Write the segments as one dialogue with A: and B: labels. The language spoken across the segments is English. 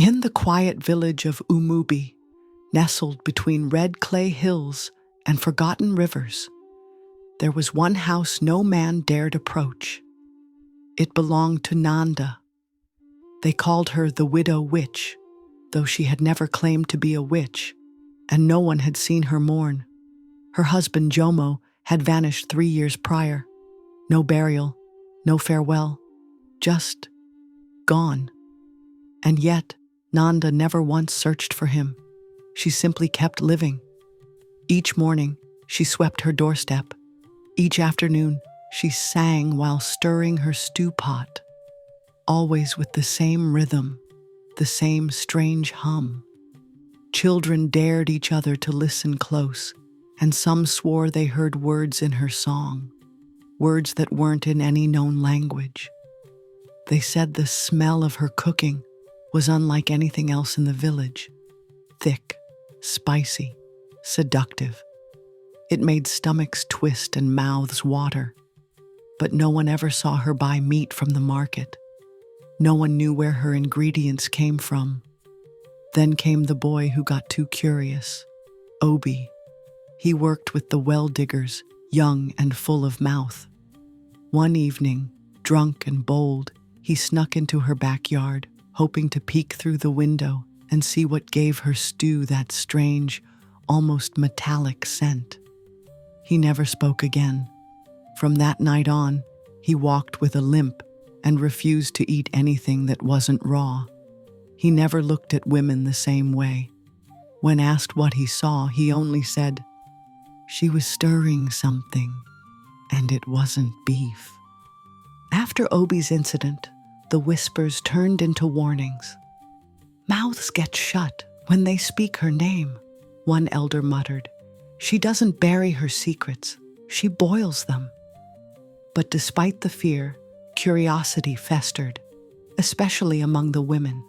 A: In the quiet village of Umubi, nestled between red clay hills and forgotten rivers, there was one house no man dared approach. It belonged to Nanda. They called her the Widow Witch, though she had never claimed to be a witch, and no one had seen her mourn. Her husband Jomo had vanished 3 years prior. No burial, no farewell, just gone. And yet, Nanda never once searched for him. She simply kept living. Each morning, she swept her doorstep. Each afternoon, she sang while stirring her stew pot, always with the same rhythm, the same strange hum. Children dared each other to listen close, and some swore they heard words in her song, words that weren't in any known language. They said the smell of her cooking was unlike anything else in the village. Thick, spicy, seductive. It made stomachs twist and mouths water. But no one ever saw her buy meat from the market. No one knew where her ingredients came from. Then came the boy who got too curious, Obi. He worked with the well diggers, young and full of mouth. One evening, drunk and bold, he snuck into her backyard, hoping to peek through the window and see what gave her stew that strange, almost metallic scent. He never spoke again. From that night on, he walked with a limp and refused to eat anything that wasn't raw. He never looked at women the same way. When asked what he saw, he only said, "She was stirring something, and it wasn't beef." After Obi's incident, the whispers turned into warnings. "Mouths get shut when they speak her name," one elder muttered. "She doesn't bury her secrets, she boils them." But despite the fear, curiosity festered, especially among the women.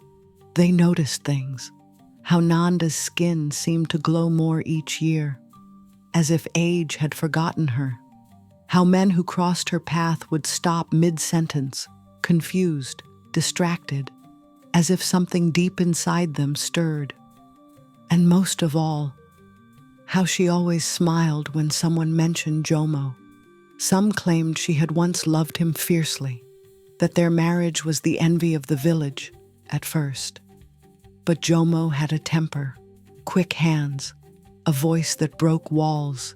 A: They noticed things, how Nanda's skin seemed to glow more each year, as if age had forgotten her, how men who crossed her path would stop mid-sentence, confused, distracted, as if something deep inside them stirred. And most of all, how she always smiled when someone mentioned Jomo. Some claimed she had once loved him fiercely, that their marriage was the envy of the village at first. But Jomo had a temper, quick hands, a voice that broke walls.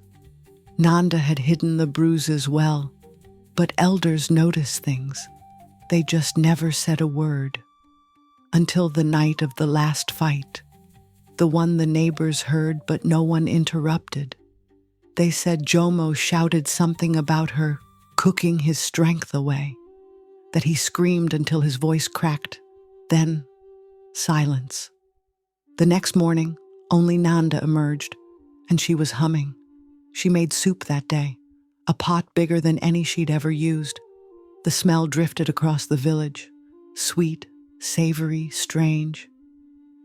A: Nanda had hidden the bruises well, but elders noticed things. They just never said a word. Until the night of the last fight, the one the neighbors heard but no one interrupted. They said Jomo shouted something about her cooking his strength away, that he screamed until his voice cracked. Then, silence. The next morning, only Nanda emerged, and she was humming. She made soup that day, a pot bigger than any she'd ever used. The smell drifted across the village, sweet, savory, strange.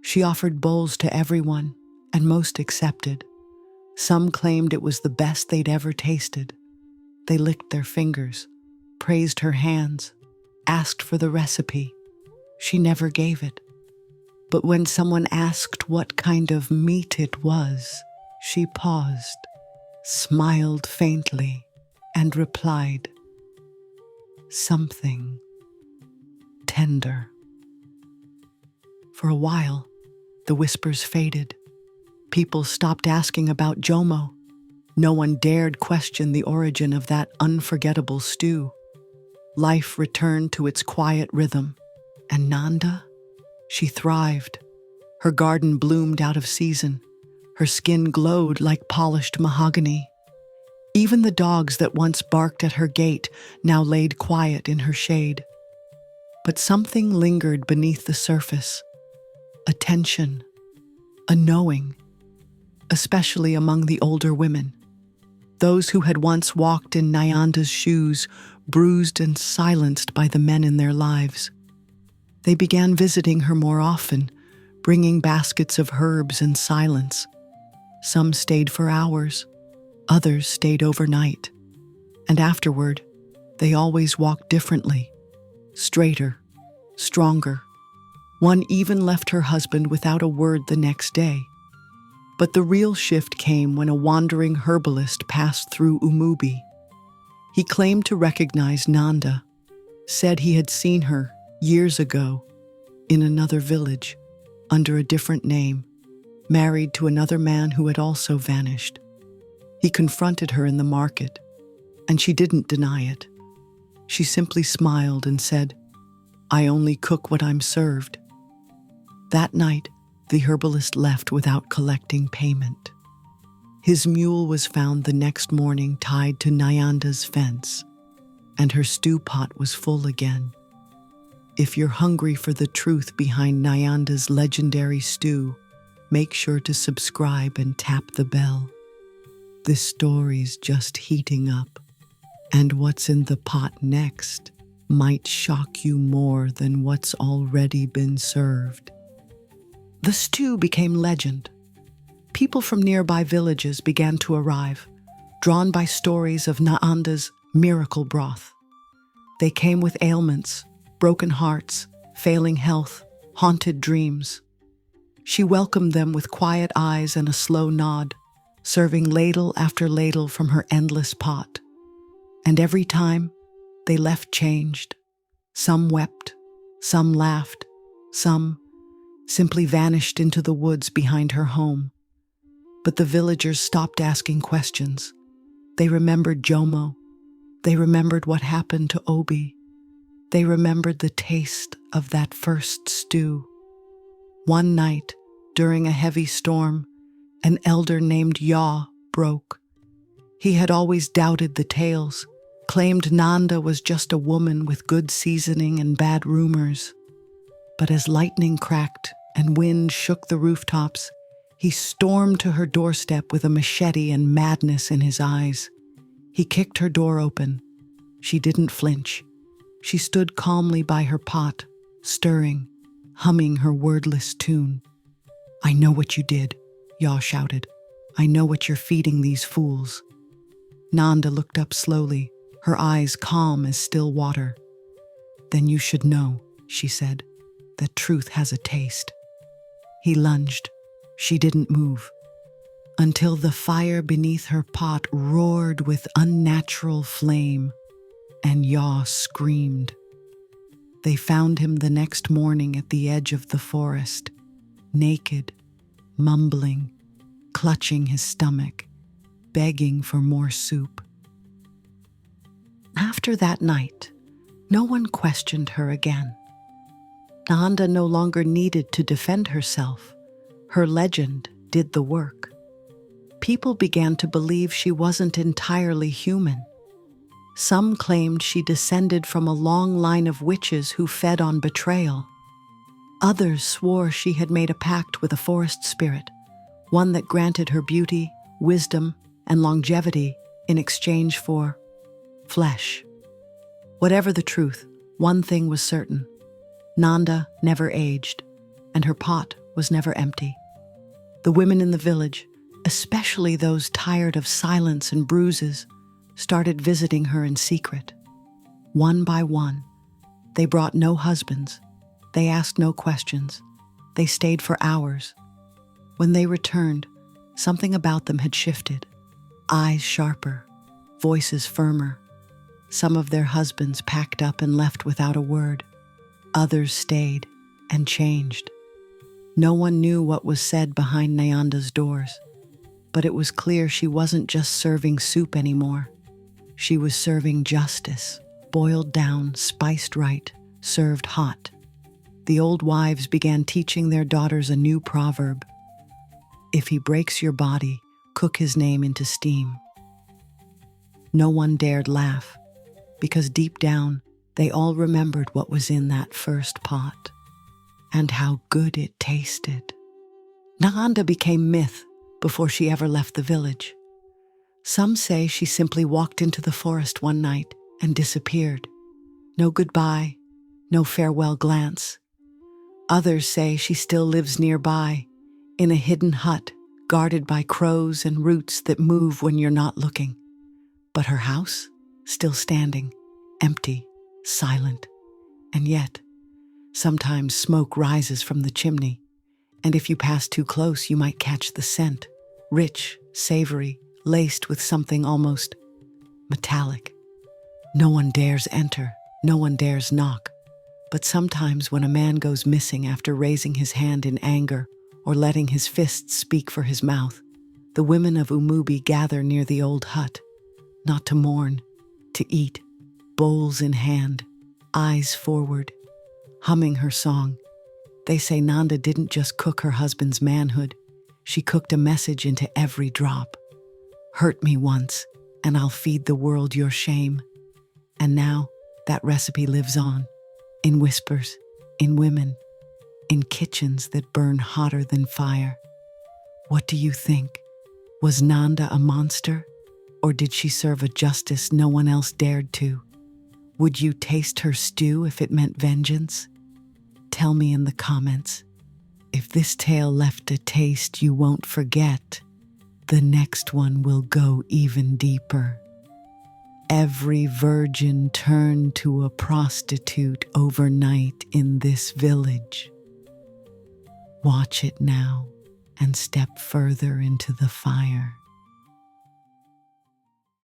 A: She offered bowls to everyone, and most accepted. Some claimed it was the best they'd ever tasted. They licked their fingers, praised her hands, asked for the recipe. She never gave it. But when someone asked what kind of meat it was, she paused, smiled faintly, and replied, "Something tender." For a while, the whispers faded. People stopped asking about Jomo. No one dared question the origin of that unforgettable stew. Life returned to its quiet rhythm. And Nanda? She thrived. Her garden bloomed out of season. Her skin glowed like polished mahogany. Even the dogs that once barked at her gate now laid quiet in her shade. But something lingered beneath the surface. A tension, a knowing, especially among the older women. Those who had once walked in Nanda's shoes, bruised and silenced by the men in their lives. They began visiting her more often, bringing baskets of herbs in silence. Some stayed for hours, others stayed overnight. And afterward, they always walked differently, straighter, stronger, One even left her husband without a word the next day. But the real shift came when a wandering herbalist passed through Umubi. He claimed to recognize Nanda, said he had seen her years ago in another village under a different name, married to another man who had also vanished. He confronted her in the market, and she didn't deny it. She simply smiled and said, "I only cook what I'm served." That night, the herbalist left without collecting payment. His mule was found the next morning tied to Nayanda's fence, and her stew pot was full again. If you're hungry for the truth behind Nayanda's legendary stew, make sure to subscribe and tap the bell. This story's just heating up, and what's in the pot next might shock you more than what's already been served. The stew became legend. People from nearby villages began to arrive, drawn by stories of Nayanda's miracle broth. They came with ailments, broken hearts, failing health, haunted dreams. She welcomed them with quiet eyes and a slow nod, serving ladle after ladle from her endless pot. And every time, they left changed. Some wept, some laughed, some simply vanished into the woods behind her home. But the villagers stopped asking questions. They remembered Jomo. They remembered what happened to Obi. They remembered the taste of that first stew. One night, during a heavy storm, an elder named Yaw broke. He had always doubted the tales, claimed Nanda was just a woman with good seasoning and bad rumors. But as lightning cracked and wind shook the rooftops, he stormed to her doorstep with a machete and madness in his eyes. He kicked her door open. She didn't flinch. She stood calmly by her pot, stirring, humming her wordless tune. "I know what you did," Yaw shouted. "I know what you're feeding these fools." Nanda looked up slowly, her eyes calm as still water. "Then you should know," she said, "that truth has a taste." He lunged. She didn't move, until the fire beneath her pot roared with unnatural flame, and Yaw screamed. They found him the next morning at the edge of the forest, naked, mumbling, clutching his stomach, begging for more soup. After that night, no one questioned her again. Nanda no longer needed to defend herself. Her legend did the work. People began to believe she wasn't entirely human. Some claimed she descended from a long line of witches who fed on betrayal. Others swore she had made a pact with a forest spirit, one that granted her beauty, wisdom, and longevity in exchange for flesh. Whatever the truth, one thing was certain. Nanda never aged, and her pot was never empty. The women in the village, especially those tired of silence and bruises, started visiting her in secret. One by one, they brought no husbands. They asked no questions. They stayed for hours. When they returned, something about them had shifted. Eyes sharper, voices firmer. Some of their husbands packed up and left without a word. Others stayed and changed. No one knew what was said behind Nayanda's doors, but it was clear she wasn't just serving soup anymore. She was serving justice, boiled down, spiced right, served hot. The old wives began teaching their daughters a new proverb. If he breaks your body, cook his name into steam. No one dared laugh, because deep down, they all remembered what was in that first pot, and how good it tasted. Nanda became myth before she ever left the village. Some say she simply walked into the forest one night and disappeared. No goodbye, no farewell glance. Others say she still lives nearby, in a hidden hut, guarded by crows and roots that move when you're not looking. But her house, still standing, empty, silent, and yet Sometimes smoke rises from the chimney, and if you pass too close, you might catch the scent, rich, savory, laced with something almost metallic. No one dares enter, no one dares knock. But sometimes when a man goes missing after raising his hand in anger or letting his fists speak for his mouth, the women of Umubi gather near the old hut, not to mourn, to eat, bowls in hand, eyes forward, humming her song. They say Nanda didn't just cook her husband's manhood, she cooked a message into every drop. Hurt me once, and I'll feed the world your shame. And now, that recipe lives on, in whispers, in women, in kitchens that burn hotter than fire. What do you think? Was Nanda a monster, or did she serve a justice no one else dared to? Would you taste her stew if it meant vengeance? Tell me in the comments. If this tale left a taste you won't forget, the next one will go even deeper. Every virgin turned to a prostitute overnight in this village. Watch it now and step further into the fire.